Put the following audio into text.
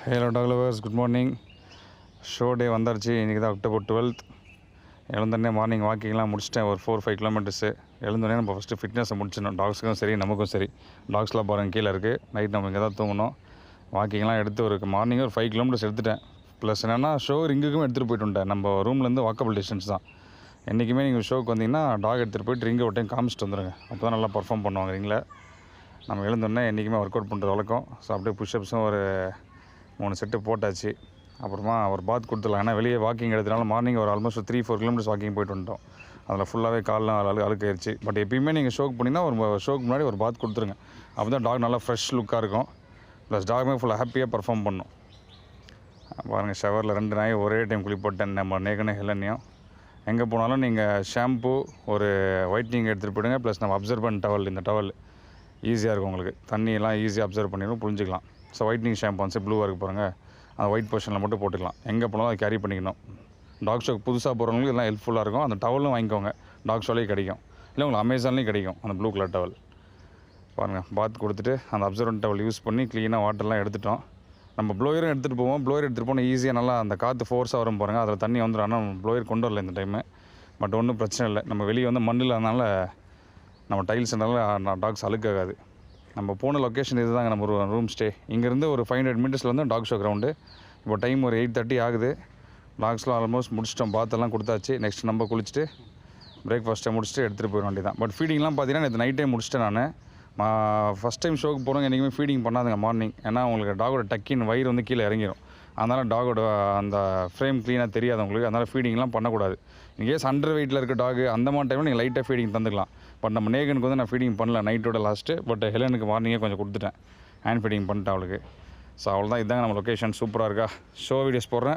Hello talk lovers, good morning. Show டே வந்தாச்சு. இன்றைக்கி தான் October 12th. எழுந்தோடனே மார்னிங் வாக்கிங்லாம் முடிச்சிட்டேன். ஒரு 4-5 கிலோமீட்டர்ஸு. எழுந்தோடனே நம்ம ஃபஸ்ட்டு ஃபிட்னஸை முடிச்சிடணும். டாக்ஸுக்கும் சரி, நமக்கும் சரி. டாக்ஸ்லாம் பாருங்கள் கீழே இருக்குது. நைட் நம்ம இங்கே தான் தூங்கணும். வாக்கிங்லாம் எடுத்து ஒரு மார்னிங் ஒரு 5 கிலோமீட்டர்ஸ் எடுத்துட்டேன். ப்ளஸ் என்னென்னா ஷோ ரிங்குக்கும் எடுத்துகிட்டு போய்ட்டு வந்துட்டேன். நம்ம ரூம்லேருந்து வாக்கபிள் டிஸ்டன்ஸ் தான். என்றைக்குமே நீங்கள் ஷோக்கு வந்தீங்கன்னா டாக் எடுத்துகிட்டு போய்ட்டு ரிங்கை ஒரு டைம் காமிச்சிட்டு வந்துடுங்க. அப்போ தான் நல்லா பர்ஃபார்ம் பண்ணுவாங்க ரிங்கில். நம்ம எழுந்தோடனே என்றைக்குமே ஒர்க் அவுட் பண்ணுறது வழக்கம். ஸோ அப்படியே புஷ்அப்ஸும் ஒரு 3 செட்டு போட்டாச்சு. அப்புறமா ஒரு பாத் கொடுத்துடலாம். ஏன்னா வெளியே வாக்கிங் எடுத்தனால மார்னிங் ஒரு ஆல்மோஸ்ட் 3-4 கிலோமீட்டர்ஸ் வாக்கிங் போய்ட்டு வந்துட்டோம். அதில் ஃபுல்லாகவே கால்லாம் அழுக்காயிருச்சு. பட் எப்பயுமே நீங்கள் ஷோக்கு போனீங்கன்னா ஒரு ஷோக்கு முன்னாடி ஒரு பாத் கொடுத்துருங்க. அப்போ தான் டாக் நல்லா ஃப்ரெஷ் லுக்காக இருக்கும். ப்ளஸ் டாகுமே ஃபுல்லாக ஹாப்பியாக பர்ஃபார்ம் பண்ணும். பாருங்கள், ஷவரில் 2 நாய் ஒரே டைம் குளிப்போட்டேன். நம்ம நேகனும் ஹெலனையும். எங்கே போனாலும் நீங்கள் ஷாம்பு ஒரு ஒயிட்னிங் எடுத்துகிட்டு போய்டுங்க. ப்ளஸ் நம்ம அப்சர்வன் டவல், இந்த டவல் ஈஸியாக இருக்கும் உங்களுக்கு. தண்ணியெல்லாம் ஈஸியாக அப்சர்வ் பண்ணிடும், புரிஞ்சிக்கலாம். ஸோ ஒயிட்னிங் ஷாம்பு வந்து ப்ளூவாக இருக்கு பாருங்கள், அந்த ஒயிட் போர்ஷனில் மட்டும் போட்டுக்கலாம். எங்கே போனாலும் அதை கேரி பண்ணிக்கணும். டாக் ஷோக்கு புதுசாக போகிறவங்களுக்கு எல்லாம் ஹெல்ப்ஃபுல்லாக இருக்கும். அந்த டவலும் வாங்கிக்கோங்க. டாக் ஷோலேயும் கிடைக்கும், இல்லை உங்களுக்கு அமேசான்லேயும் கிடைக்கும் அந்த ப்ளூ கலர் டவல். பாருங்கள், பாத் கொடுத்துட்டு அந்த அப்சர்வன் டவல் யூஸ் பண்ணி க்ளீனாக வாட்டர்லாம் எடுத்துட்டோம். நம்ம ப்ளோயரும் எடுத்துகிட்டு போவோம். ப்ளோயர் எடுத்துகிட்டு போனால் ஈஸியாக நல்லா அந்த காற்று ஃபோர்ஸாக வரும் பாருங்கள், அதில் தண்ணி வந்துடும். ஆனால் நம்ம ப்ளோயர் கொண்டு வரல இந்த டைமு. பட் ஒன்றும் பிரச்சனை இல்லை. நம்ம வெளியே வந்து மண்ணில் அதனால் நம்ம டைல்ஸ்னால டாக்ஸ் அழுக்காகாது. நம்ம போன லொக்கேஷன் இது தாங்க, நம்ம ரூம் ஸ்டே. இங்கேருந்து ஒரு 500 மீட்டர்ஸில் வந்து டாக் ஷோ கிரவுண்டு. இப்போ டைம் ஒரு 8:30 ஆகுது. டாக்ஸ்லாம் ஆல்மோஸ்ட் முடிச்சிட்டோம். பாத்தெல்லாம் கொடுத்தாச்சு. நெக்ஸ்ட் நம்ம குளிச்சுட்டு பிரேக்ஃபாஸ்ட்டை முடிச்சுட்டு எடுத்துகிட்டு போயிட வேண்டியது தான். பட் ஃபீடிங்லாம் பார்த்தீங்கன்னா நேற்று நைட்டே முடிச்சிட்டேன் நான். ஃபஸ்ட் டைம் ஷோக்கு போகிறவங்க என்றைக்குமே ஃபீடிங் பண்ணாதுங்க மார்னிங். ஏன்னா உங்களுக்கு டாகோட டக்கின் வயிறு வந்து கீழே இறங்கிடும். அதனால் டாகோட அந்த ஃப்ரேம் க்ளீனாக தெரியாது உங்களுக்கு. அதனால் ஃபீடிங்லாம் பண்ணக்கூடாது. இன்கேஸ் அண்டர் வெயிட்டில் இருக்க டாகு அந்த மாதிரி டைமில் நீங்கள் லைட்டாக ஃபீடிங் தந்துக்கலாம். பட் நம்ம நேகனுக்கு வந்து நான் ஃபீடிங் பண்ணல நைட்டோட லாஸ்ட்டு. பட் ஹெலனுக்கு மார்னிங்கே கொஞ்சம் கொடுத்துட்டேன். ஹேண்ட் ஃபீடிங் பண்ணிட்டேன் அவளுக்கு. ஸோ அவ்வளோதான். இதுதாங்க நம்ம லொக்கேஷன். சூப்பராக இருக்கா? ஷோ வீடியோஸ் போடுறேன்.